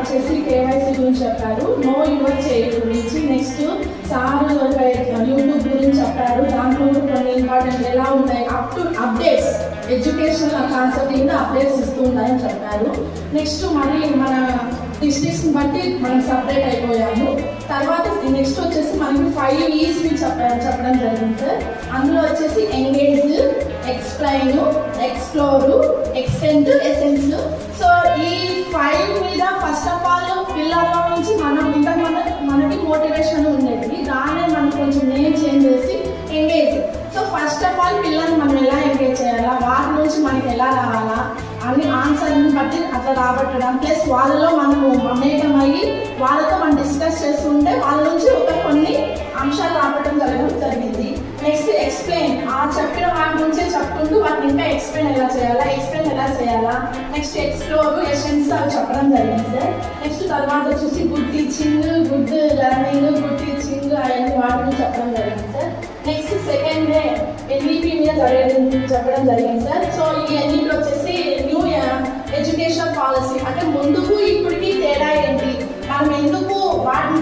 వచ్చేసి కేవైసీ గురించి చెప్పారు, నో యువర్ చైల్డ్ గురించి. నెక్స్ట్ సార్ యూట్యూబ్ గురించి చెప్పారు, దాంట్లో కొన్ని ఇంపార్టెంట్ ఎలా ఉంటాయి అప్డేట్స్ ఎడ్యుకేషనల్ కాన్సెప్ట్ మీద అప్డేట్స్ ఇస్తూ ఉంటాయని చెప్పారు. నెక్స్ట్ మరి మన డిస్ట్రిక్ట్స్ని బట్టి మనం సపరేట్ అయిపోయాము. తర్వాత నెక్స్ట్ వచ్చేసి మనకి 5 E's చెప్పడం జరిగింది సార్. అందులో వచ్చేసి engage, explain, explore, extend, essence. So ఈ 5 మీద ఫస్ట్ ఆఫ్ ఆల్ పిల్లల నుంచి మనం మనకి మోటివేషన్ ఉండేది, దాన్ని మనం కొంచెం నేమ్ చేంజ్ చేసి engage. So first of all పిల్లల్ని మనం ఎలా ఎంగేజ్ చేయాలా, వారి నుంచి మనకి ఎలా రావాలా అని ఆన్సర్ని బట్టి అట్లా రాబట్టడం, ప్లస్ వాళ్ళలో మనము మమేకమయ్యి వాళ్ళతో మనం డిస్కస్ చేస్తుంటే వాళ్ళ నుంచి కొన్ని అంశాలు రాబట్టడం జరిగింది. నెక్స్ట్ ఎక్స్ప్లెయిన్, ఆ చెప్పిన వాటి నుంచే చెప్పుకుంటూ వాటిని ఇంకా ఎక్స్ప్లెయిన్ ఎలా చేయాలా. నెక్స్ట్ ఎక్స్ప్లోర్, ఎసెన్స్ అవి చెప్పడం జరిగింది సార్. నెక్స్ట్ తర్వాత వచ్చేసి good teaching, good learning, good teaching అవన్నీ వాటిని చెప్పడం జరిగింది sir. Next second day NEP మీద చెప్పడం జరిగింది సార్. సో ఈ ఎన్ఈపీ వచ్చేసి న్యూ ఎడ్యుకేషన్ పాలసీ, అంటే ముందుకు ఇప్పటికీ తేడా ఏంటి, మనం ఎందుకు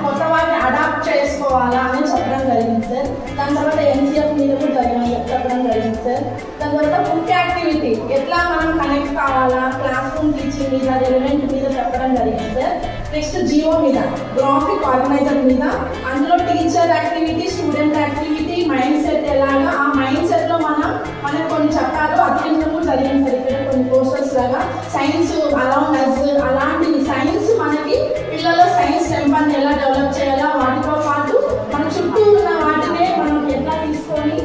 కొత్త వాటిని అడాప్ట్ చేసుకోవాలా అని చెప్పడం జరిగింది సార్. దాని తర్వాత ఎన్సీఎఫ్ మీద కూడా చెప్పడం జరిగింది సార్. దాని తర్వాత బుక్ యాక్టివిటీ ఎట్లా మనం కనెక్ట్ కావాలా, క్లాస్ రూమ్ టీచింగ్ మీద, ఎలిమెంట్ మీద చెప్పడం జరిగింది సార్. నెక్స్ట్ జియో మీద, గ్రాఫిక్ ఆర్గనైజర్ మీద, అందులో teacher activity, student activity, mind set ఎలాగా, ఆ మైండ్ సెట్లో మనకు కొన్ని చెప్పారు, అధ్యయనం కూడా జరిగింది సార్. ఇక్కడ కొన్ని పోస్టర్స్ లాగా సైన్స్ అరౌండ్ అస్, అలాంటివి సైన్స్ మనకి పిల్లల్లో సైన్స్ టెంపర్ని ఎలా డెవలప్ చేయాలా, వాటితో పాటు మన చుట్టూ ఉన్న వాటినే మనం ఎట్లా తీసుకొని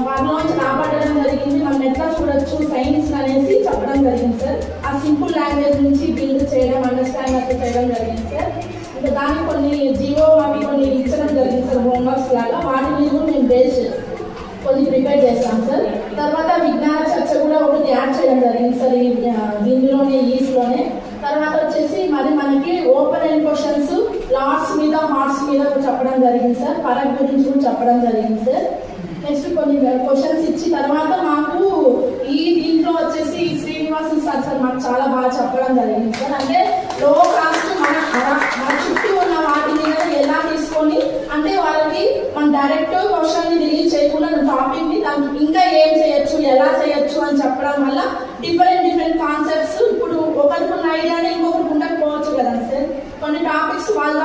వాటిలోంచి రాబట్టడం జరిగింది, మనం ఎట్లా చూడొచ్చు సైన్స్ అనేసి చెప్పడం జరిగింది సార్. ఆ సింపుల్ లాంగ్వేజ్ నుంచి బిల్డ్ చేయడం, అండర్స్టాండ్ అట్లా చేయడం జరిగింది సార్. ఇంకా దానికి కొన్ని జియో అవి కొన్ని ఇచ్చడం జరిగింది సార్, హోంవర్క్స్ లాగా. వాటి మీద మేము బేస్ కొన్ని ప్రిపేర్ చేస్తాం సార్. తర్వాత విజ్ఞాన చర్చ కూడా ఒకటి యాడ్ చేయడం జరిగింది సార్ దీనిలోనే ఈస్లోనే. తర్వాత వచ్చేసి మనకి ఓపెన్ ఎండ్ క్వశ్చన్స్, లాట్స్ మీద, హార్ట్స్ మీద చెప్పడం జరిగింది సార్. పరక్ గురించి కూడా చెప్పడం జరిగింది సార్. నెక్స్ట్ కొన్ని క్వశ్చన్స్ ఇచ్చి తర్వాత మాకు దీంట్లో వచ్చేసి శ్రీనివాసన్ సార్ మాకు చాలా బాగా చెప్పడం జరిగింది సార్. అంటే లో కాస్ట్ మన చుట్టూ ఉన్న వాటి మీద ఎలా తీసుకొని, అంటే వాళ్ళకి మన డైరెక్ట్ క్వశ్చన్ని రిలీజ్ చేయకుండా టాపిక్ని దానికి ఇంకా ఏం చేయొచ్చు, ఎలా చేయొచ్చు అని చెప్పడం వల్ల డిఫరెంట్ కాన్సెప్ట్స్, ఇప్పుడు ఒకరికి ఉన్న ఐడియానే ఇంకొకరికి ఉండకపోవచ్చు కదా సార్. కొన్ని టాపిక్స్ వాళ్ళ